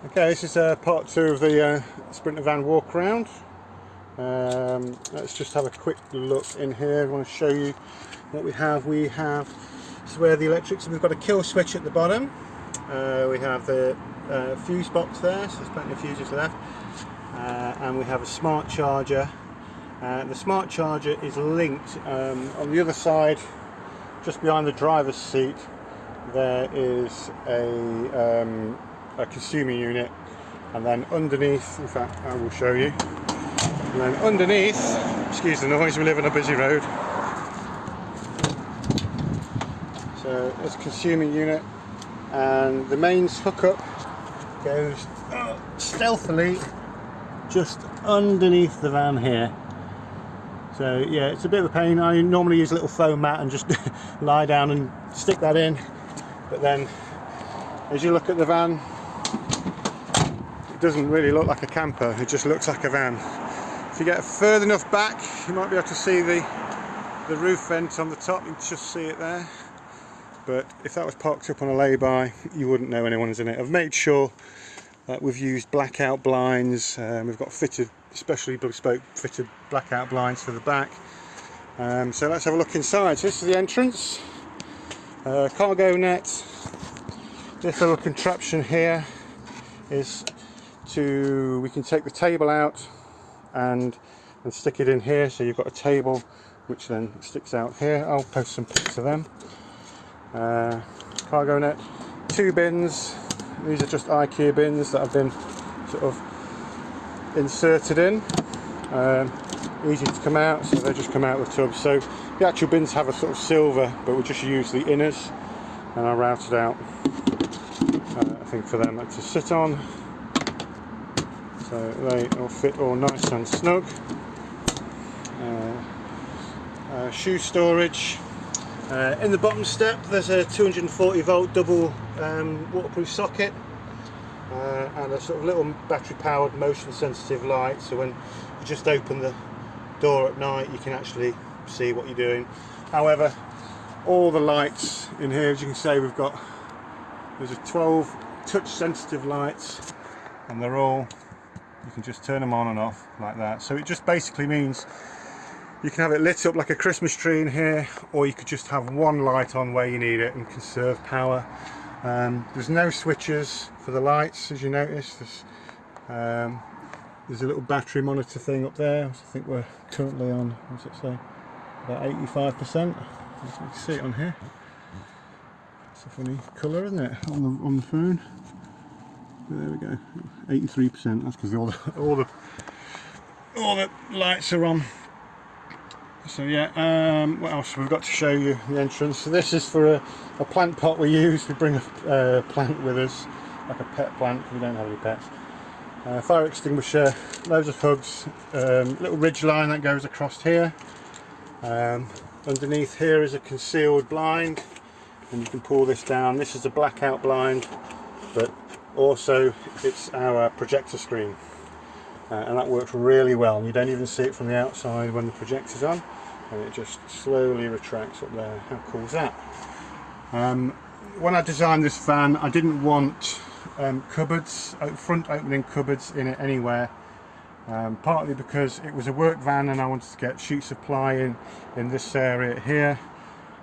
Okay, this is part two of the Sprinter van walk around. Let's just have a quick look in here. I want to show you what we have. This is where the electrics, we've got a kill switch at the bottom. We have the fuse box there, so there's plenty of fuses left. And we have a smart charger. The smart charger is linked on the other side, just behind the driver's seat. There is a consumer unit, and then underneath, in fact I will show you, and then underneath, excuse the noise, we live on a busy road, so there's a consumer unit, and the mains hookup goes stealthily just underneath the van here. So yeah, it's a bit of a pain. I normally use a little foam mat and just lie down and stick that in, but then as you look at the van, it doesn't really look like a camper, it just looks like a van. If you get further enough back, you might be able to see the roof vent on the top. You can just see it there, but if that was parked up on a lay-by, you wouldn't know anyone's in it. I've made sure that we've used blackout blinds. We've got fitted, especially bespoke fitted blackout blinds for the back. So let's have a look inside. So this is the entrance, cargo net. This little contraption here is we can take the table out and stick it in here, so you've got a table which then sticks out here. I'll post some pics of them. Cargo net, 2 bins. These are just IKEA bins that have been sort of inserted in. Easy to come out, so they just come out with tubs. So the actual bins have a sort of silver, but we just use the inners, and I routed out I think for them to sit on, so they all fit all nice and snug. Shoe storage. In the bottom step there's a 240 volt double waterproof socket, and a sort of little battery powered motion sensitive light, so when you just open the door at night you can actually see what you're doing. However, all the lights in here, as you can see, there's a 12 touch sensitive lights, and they're all, you can just turn them on and off like that. So it just basically means you can have it lit up like a Christmas tree in here, or you could just have one light on where you need it and conserve power. There's no switches for the lights, as you notice. There's a little battery monitor thing up there. I think we're currently on, what does it say, about 85%. You can see it on here. It's a funny colour, isn't it, on the phone? But there we go, 83%. That's because all the lights are on. So yeah, what else we've got to show you? The entrance. So this is for a plant pot we use. We bring a plant with us, like a pet plant. We don't have any pets. Fire extinguisher, loads of hooks, little ridge line that goes across here. Underneath here is a concealed blind, and you can pull this down. This is a blackout blind, but also it's our projector screen, and that works really well. You don't even see it from the outside when the projector's on, and it just slowly retracts up there. How cool is that? When I designed this van, I didn't want cupboards, front opening cupboards in it anywhere, partly because it was a work van and I wanted to get sheet supply in this area here,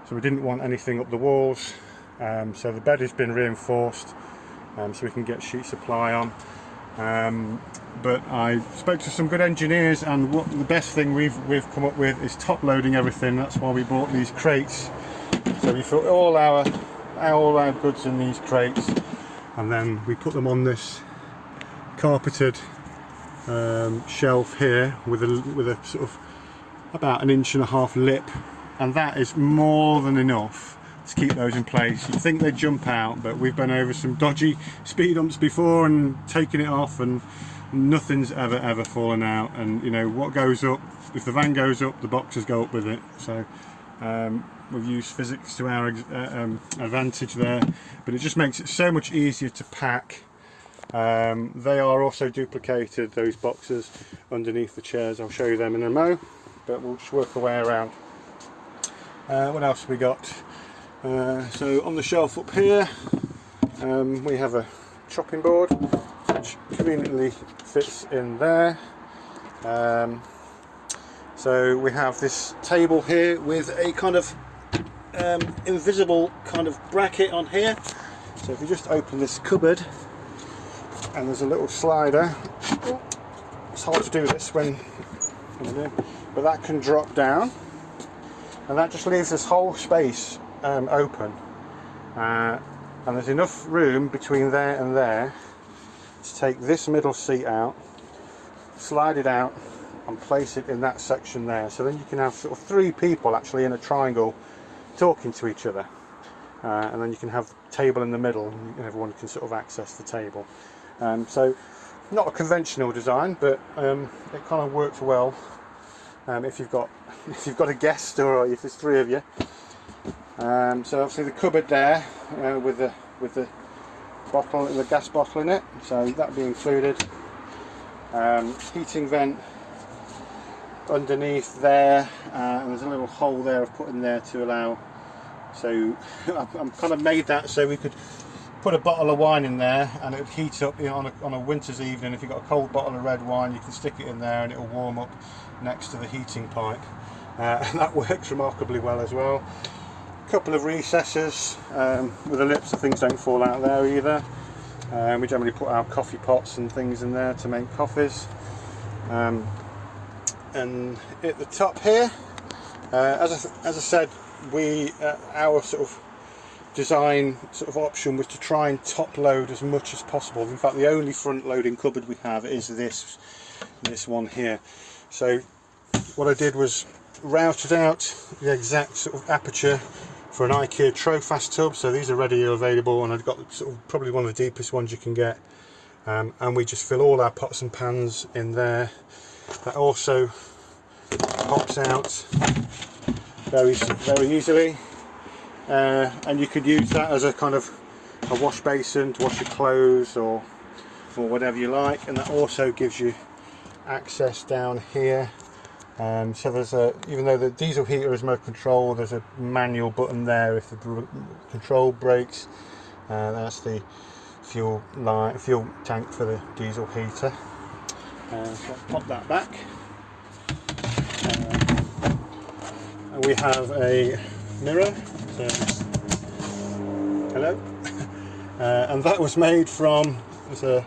so we didn't want anything up the walls. So the bed has been reinforced, so we can get sheet supply on. But I spoke to some good engineers, and the best thing we've come up with is top loading everything. That's why we bought these crates. So we put all our goods in these crates, and then we put them on this carpeted shelf here with a sort of about 1.5 inch lip, and that is more than enough to keep those in place. You'd think they'd jump out, but we've been over some dodgy speed humps before and taken it off, and nothing's ever fallen out. And you know what goes up, if the van goes up, the boxes go up with it. So we've used physics to our advantage there, but it just makes it so much easier to pack. They are also duplicated, those boxes underneath the chairs. I'll show you them in a mo, but we'll just work our way around. What else have we got? So on the shelf up here we have a chopping board. which conveniently fits in there. So we have this table here with a kind of invisible kind of bracket on here. So if you just open this cupboard, and there's a little slider. It's hard to do this when, but that can drop down, and that just leaves this whole space open. And there's enough room between there and there to take this middle seat out, slide it out, and place it in that section there. So then you can have sort of 3 people actually in a triangle talking to each other. And then you can have the table in the middle, and everyone can sort of access the table. So not a conventional design, but it kind of works well if you've got a guest, or if there's 3 of you. So obviously the cupboard there with the bottle, the gas bottle in it, so that'll be included. Heating vent underneath there, and there's a little hole there I've put in there to allow. So I've kind of made that so we could put a bottle of wine in there, and it would heat up, you know, on a winter's evening. If you've got a cold bottle of red wine, you can stick it in there and it will warm up next to the heating pipe, and that works remarkably well as well. A couple of recesses with the lips so things don't fall out there either. We generally put our coffee pots and things in there to make coffees. And at the top here, as I said, our sort of design sort of option was to try and top load as much as possible. In fact, the only front loading cupboard we have is this one here. So what I did was routed out the exact sort of aperture for an IKEA Trofast tub. So these are readily available, and I've got sort of probably one of the deepest ones you can get. And we just fill all our pots and pans in there. That also pops out very easily, and you could use that as a kind of a wash basin to wash your clothes or whatever you like. And that also gives you access down here. So there's even though the diesel heater is remote control, there's a manual button there if the control breaks. That's the fuel tank for the diesel heater. So I'll pop that back. And we have a mirror. So, hello. And that was made from, there's a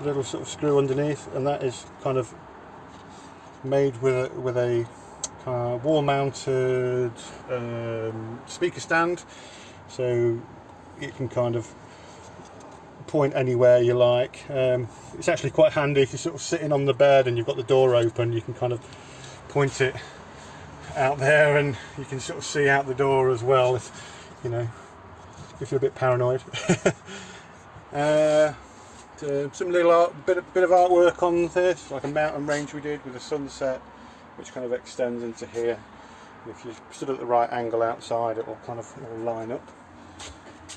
little sort of screw underneath, and that is kind of made with a wall-mounted speaker stand, so it can kind of point anywhere you like. It's actually quite handy if you're sort of sitting on the bed and you've got the door open. You can kind of point it out there, and you can sort of see out the door as well if you're a bit paranoid. Some little bit of artwork on this, like a mountain range we did with a sunset, which kind of extends into here. And if you stood at the right angle outside, it will kind of line up.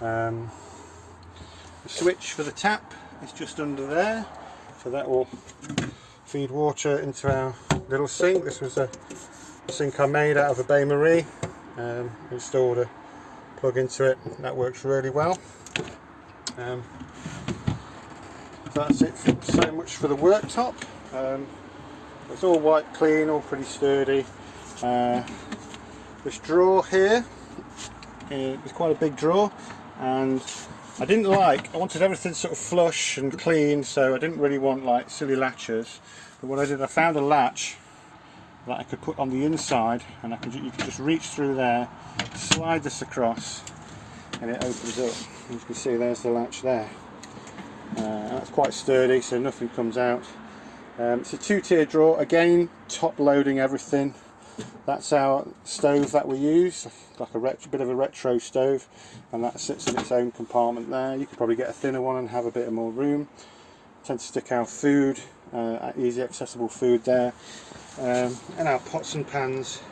The switch for the tap is just under there, so that will feed water into our little sink. This was a sink I made out of a Bain Marie. Installed a plug into it, and that works really well. That's it so much for the worktop. It's all white clean, all pretty sturdy. This drawer here is quite a big drawer, and I wanted everything sort of flush and clean, so I didn't really want like silly latches. But what I did, I found a latch that I could put on the inside, and you could just reach through there, slide this across, and it opens up. As you can see, there's the latch there. That's quite sturdy, so nothing comes out. It's a 2-tier drawer, again top loading everything. That's our stove that we use, like a bit of a retro stove, and that sits in its own compartment there. You could probably get a thinner one and have a bit of more room. Tend to stick our food, easy accessible food there, and our pots and pans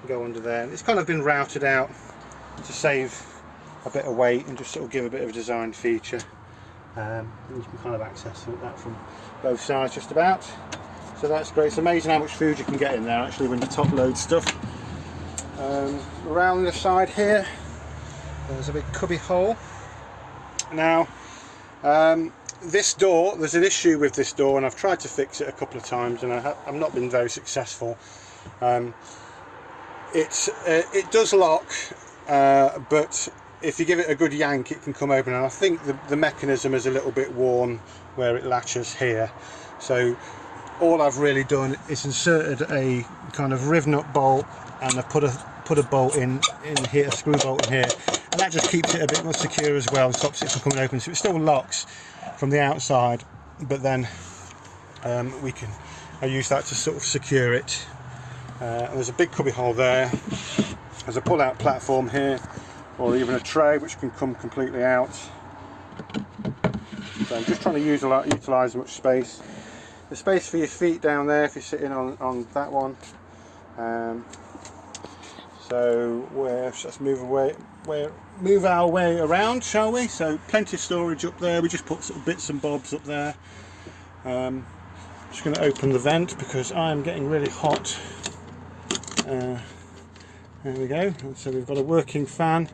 go under there. It's kind of been routed out to save a bit of weight and just sort of give a bit of a design feature. And you can kind of access that from both sides just about. So that's great. It's amazing how much food you can get in there actually when you top load stuff. Around the side here, there's a big cubby hole. Now, this door, there's an issue with this door, and I've tried to fix it a couple of times, and I've not been very successful. It does lock, but if you give it a good yank, it can come open, and I think the mechanism is a little bit worn where it latches here. So all I've really done is inserted a kind of riv nut bolt, and I've put a bolt in here, a screw bolt in here, and that just keeps it a bit more secure as well, and stops it from coming open. So it still locks from the outside, but then I use that to sort of secure it. And there's a big cubby hole there. There's a pull-out platform here, or even a tray which can come completely out. So I'm just trying to utilise as much space. The space for your feet down there if you're sitting on that one. So let's move our way around, shall we? So plenty of storage up there. We just put sort of bits and bobs up there. Just going to open the vent because I am getting really hot. There we go. And so we've got a working fan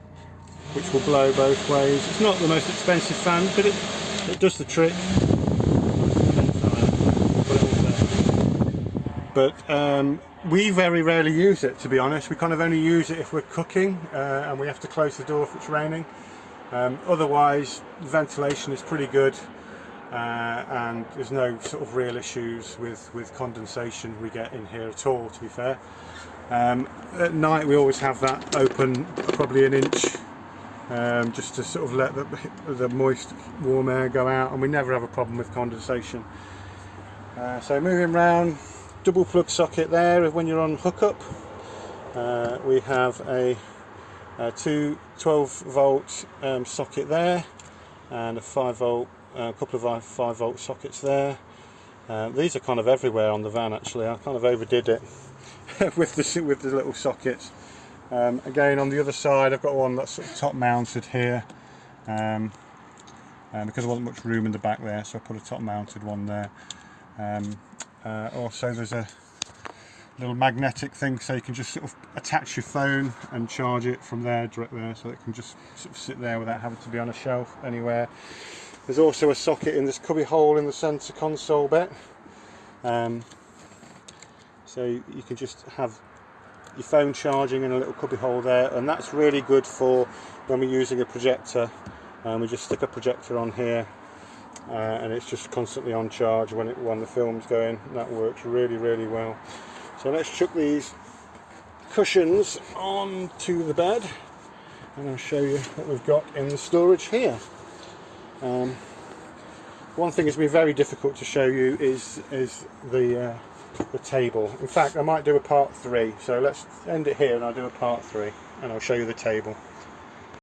which will blow both ways. It's not the most expensive fan, but it does the trick. But we very rarely use it, to be honest. We kind of only use it if we're cooking and we have to close the door if it's raining. Otherwise, ventilation is pretty good, and there's no sort of real issues with condensation we get in here at all, to be fair. At night we always have that open probably an inch, just to sort of let the moist warm air go out, and we never have a problem with condensation. So moving round, double plug socket there when you're on hookup. We have a 12 volt socket there, and a 5 volt, a couple of 5 volt sockets there. These are kind of everywhere on the van actually. I kind of overdid it with the little sockets. Again, on the other side I've got one that's sort of top mounted here, because there wasn't much room in the back there, so I put a top mounted one there. Also there's a little magnetic thing, so you can just sort of attach your phone and charge it from there, direct there, so it can just sort of sit there without having to be on a shelf anywhere. There's also a socket in this cubby hole in the centre console bit, so you can just have your phone charging in a little cubby hole there, and that's really good for when we're using a projector. We just stick a projector on here, and it's just constantly on charge when the film's going. That works really well. So let's chuck these cushions onto the bed, and I'll show you what we've got in the storage here. One thing that's been very difficult to show you is the table. In fact, I might do a part 3, so let's end it here and I'll do a part 3 and I'll show you the table.